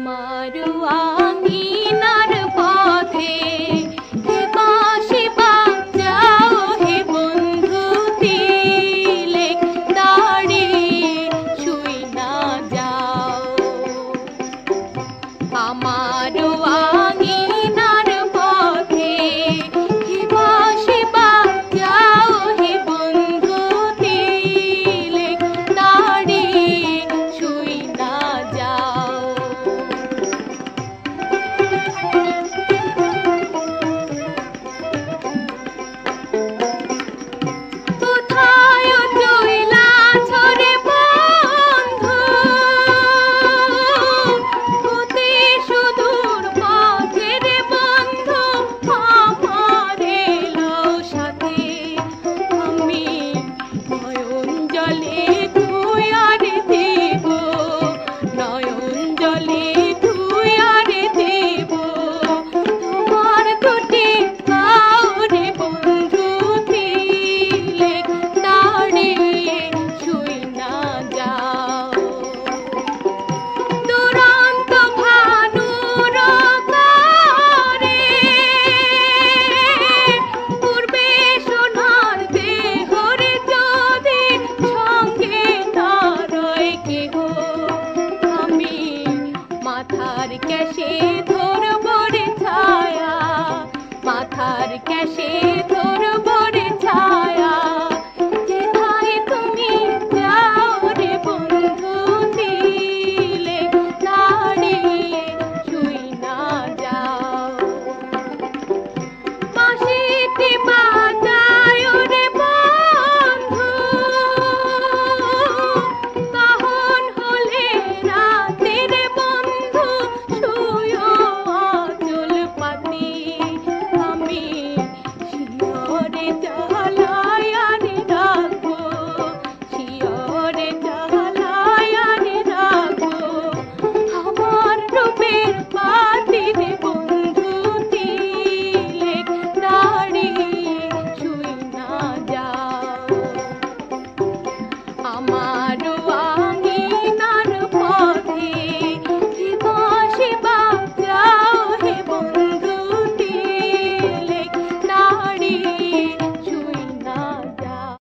আমারও আঙিনার পথে হে বাঁশি বাজাও হে বন্ধু তিলেক দাঁড়িয়ে শুই না যাও। আমারও আঙিনার পথে হে বাঁশি বাজাও হে বন্ধু তিলেক দাঁড়িয়ে শুই না যাও। কোথায় চইলাছ রে বন্ধু অতি সুদূর পথে রে বন্ধু আমার এলো সাথে। আমি নয়ন জলে ধুয়ারে দেব নয়ন জলে ধুয়ারে দেব তোমার দুটি পাও রে বন্ধু তিলেক দাঁড়িয়ে শুই না যাও। দুরন্ত ভানুর আকারে পূর্বে সোনার দেহরে যদি সঙ্গে না রয় কেহ আমি মাথার ক্যাশে ধরব রে ছায়া মাথার ক্যাশে